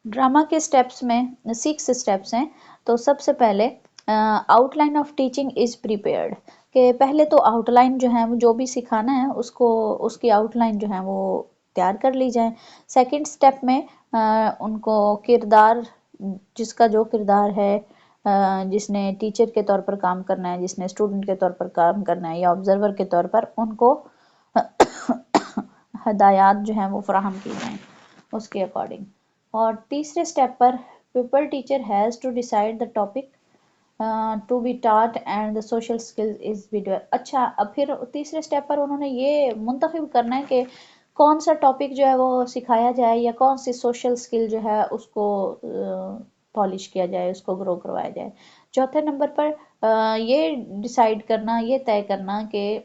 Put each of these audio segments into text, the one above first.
Drama के steps में 6 steps हैं। तो सबसे पहले outline of teaching is prepared, कि पहले तो आउटलाइन जो है वो जो भी सिखाना है उसको उसकी आउटलाइन जो है वो तैयार कर ली जाए। सेकंड स्टेप में उनको किरदार, जिसका जो किरदार है, जिसने टीचर के तौर पर काम करना है, जिसने स्टूडेंट के तौर पर काम करना है या ऑब्जर्वर के तौर पर, उनको हदायत जो हैं वो फराहम की जाएँ उसके अकॉर्डिंग। और तीसरे स्टेप पर people teacher has to decide the topic to be taught and the social skills is video. अच्छा, अब फिर तीसरे स्टेप पर उन्होंने ये मुंतखब करना है कि कौन सा टॉपिक जो है वो सिखाया जाए या कौन सी सोशल स्किल जो है उसको पॉलिश किया जाए, उसको ग्रो करवाया जाए। चौथे नंबर पर ये डिसाइड करना, ये तय करना कि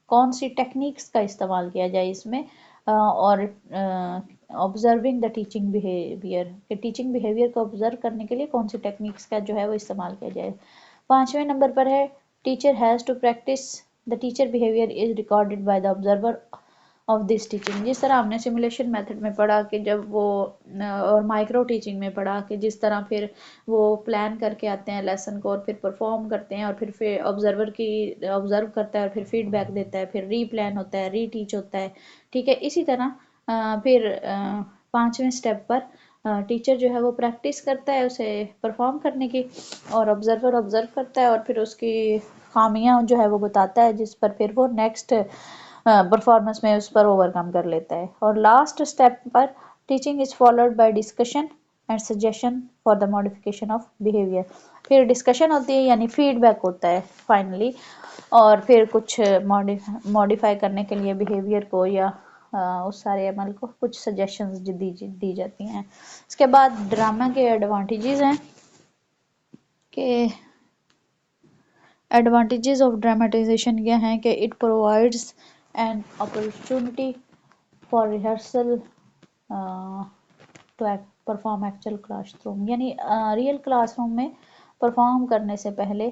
कौन सी टेक्निक्स का इस्तेमाल किया जाए इसमें, और ऑब्जर्विंग द टीचिंग बिहेवियर, कि टीचिंग बिहेवियर को ऑब्जर्व करने के लिए कौन सी टेक्निक्स का जो है वो इस्तेमाल किया जाए। पाँचवें नंबर पर है teacher has to practice the teacher behaviour is recorded by the observer of this teaching. जिस तरह हमने सिमुलेशन मेथड में पढ़ा कि जब वो, और माइक्रो टीचिंग में पढ़ा कि जिस तरह फिर वो प्लान करके आते हैं लेसन को और फिर परफॉर्म करते हैं और फिर ऑब्जर्वर की ऑब्जर्व करता है और फिर फीडबैक देता है, फिर री प्लान होता है, री टीच होता है। ठीक है, इसी तरह फिर पाँचवें स्टेप पर टीचर जो है वो प्रैक्टिस करता है उसे परफॉर्म करने की, और ऑब्जर्वर ऑब्जर्व करता है और फिर उसकी खामियां जो है वो बताता है, जिस पर फिर वो नेक्स्ट परफॉर्मेंस में उस पर ओवरकम कर लेता है। और लास्ट स्टेप पर teaching is followed by discussion and suggestion for the modification of behaviour. फिर डिस्कशन होती है यानी फीडबैक होता है फाइनली, और फिर कुछ मॉडिफाई करने के लिए बिहेवियर को या उस सारे अमल को कुछ सजेशंस दी जाती हैं। इसके बाद ड्रामा के एडवांटेजेस हैं कि एडवांटेजेस ऑफ ड्रामेटाइजेशन क्या हैं कि it provides an opportunity for rehearsal to perform actual classroom, यानी रियल क्लासरूम में परफॉर्म करने से पहले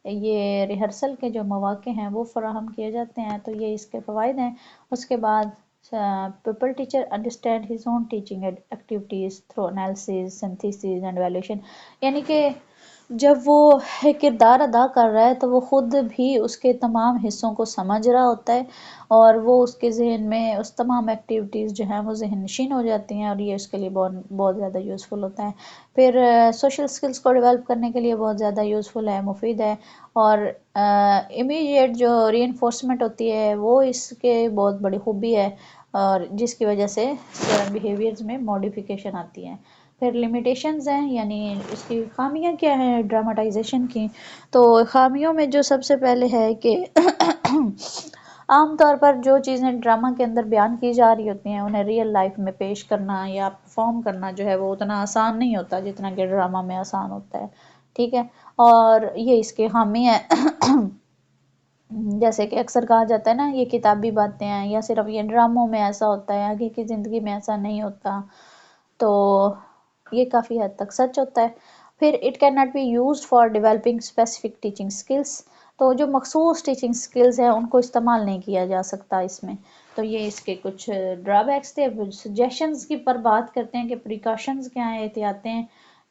ये रिहर्सल के जो मौके हैं वो फराहम किए जाते हैं, तो ये इसके फ़वाइद हैं। उसके बाद people teacher understand his own teaching activities through analysis, synthesis and valuation, यानी कि जब वो एक किरदार अदा कर रहा है तो वो ख़ुद भी उसके तमाम हिस्सों को समझ रहा होता है और वो उसके जहन में उस तमाम एक्टिविटीज़ जो हैं वो जहन नशीन हो जाती हैं, और ये उसके लिए बहुत बहुत ज़्यादा यूज़फुल होता है। फिर सोशल स्किल्स को डेवलप करने के लिए बहुत ज़्यादा यूज़फुल है, मुफीद है। और इमीडिएट जो रीइंफोर्समेंट होती है वो इसके बहुत बड़ी खूबी है, और जिसकी वजह से बिहेवियर्स में मॉडिफिकेशन आती है। फिर लिमिटेशंस हैं, यानी इसकी खामियां क्या हैं ड्रामेटाइजेशन की। तो खामियों में जो सबसे पहले है कि आम तौर पर जो चीज़ें ड्रामा के अंदर बयान की जा रही होती हैं उन्हें रियल लाइफ में पेश करना या परफॉर्म करना जो है वो उतना आसान नहीं होता जितना कि ड्रामा में आसान होता है। ठीक है, और ये इसके खामी है। जैसे कि अक्सर कहा जाता है ना, ये किताबी बातें हैं या सिर्फ ये ड्रामों में ऐसा होता है, आगे की ज़िंदगी में ऐसा नहीं होता। तो ये काफ़ी हद तक सच होता है। फिर it can not be used for developing specific teaching skills, तो जो मखसूस टीचिंग स्किल्स हैं उनको इस्तेमाल नहीं किया जा सकता इसमें। तो ये इसके कुछ ड्रॉबैक्स थे। सजेशंस की पर बात करते हैं कि प्रिकॉशंस क्या हैं, एहतियातें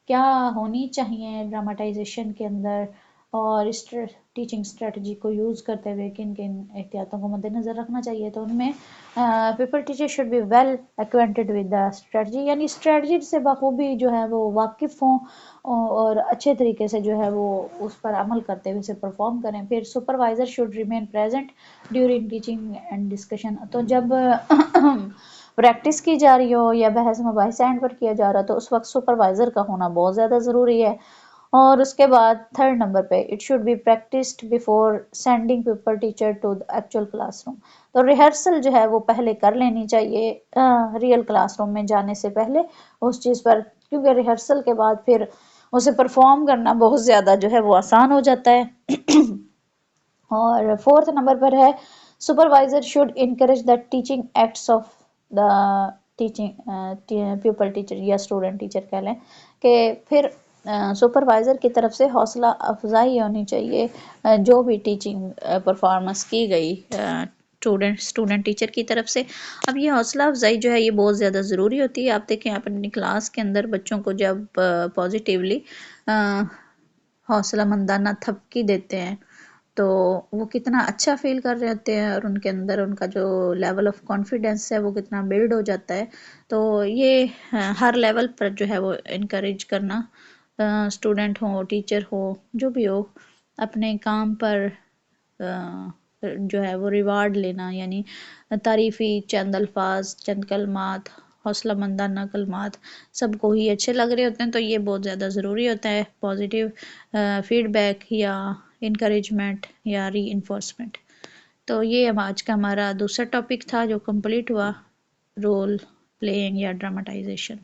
क्या होनी चाहिए ड्रामेटाइजेशन के अंदर, और इस टीचिंग स्ट्रेटजी को यूज़ करते हुए किन किन एहतियातों को मद्देनज़र रखना चाहिए। तो उनमें people teacher should be well acquainted with the strategy, यानी स्ट्रेटजी से बखूबी जो है वो वाकिफ़ हों और अच्छे तरीके से जो है वो उस पर अमल करते हुए उसे परफॉर्म करें। फिर supervisor should remain present during teaching and discussion, तो जब प्रैक्टिस की जा रही हो या बहस मुबाहिसा एंड पर किया जा रहा हो तो उस वक्त सुपरवाइज़र का होना बहुत ज़्यादा ज़रूरी है। और उसके बाद थर्ड नंबर पे it should be practised before sending paper teacher to the actual classroom, तो रिहर्सल जो है वो पहले कर लेनी चाहिए रियल क्लासरूम में जाने से पहले उस चीज़ पर, क्योंकि रिहर्सल के बाद फिर उसे परफॉर्म करना बहुत ज़्यादा जो है वो आसान हो जाता है। और फोर्थ नंबर पर है supervisor should encourage the teaching acts of the teaching people teacher या स्टूडेंट टीचर कह लें, कि फिर सुपरवाइज़र की तरफ से हौसला अफजाई होनी चाहिए जो भी टीचिंग परफॉर्मेंस की गई اسٹوڈنٹ ٹیچر کی طرف سے. اب یہ حوصلہ افزائی جو ہے یہ بہت زیادہ ضروری ہوتی ہے. آپ دیکھیں آپ اپنی کلاس کے اندر بچوں کو جب پازیٹیولی حوصلہ مندانہ تھپکی دیتے ہیں تو وہ کتنا اچھا فیل کر رہے ہوتے ہیں، اور ان کے اندر ان کا جو لیول آف کانفیڈنس ہے وہ کتنا بلڈ ہو جاتا ہے. تو یہ ہر لیول پر جو ہے وہ انکریج کرنا، اسٹوڈنٹ ہو، ٹیچر ہو، جو بھی ہو، اپنے کام پر جو ہے وہ ریوارڈ لینا، یعنی تعریفی چند الفاظ، چند کلمات، حوصلہ مندانہ کلمات سب کو ہی اچھے لگ رہے ہوتے ہیں، تو یہ بہت زیادہ ضروری ہوتا ہے پازیٹیو فیڈ بیک یا انکریجمنٹ یا ری انفورسمنٹ. تو یہ اب آج کا ہمارا دوسرا ٹاپک تھا جو کمپلیٹ ہوا، رول پلینگ یا ڈراماٹائزیشن.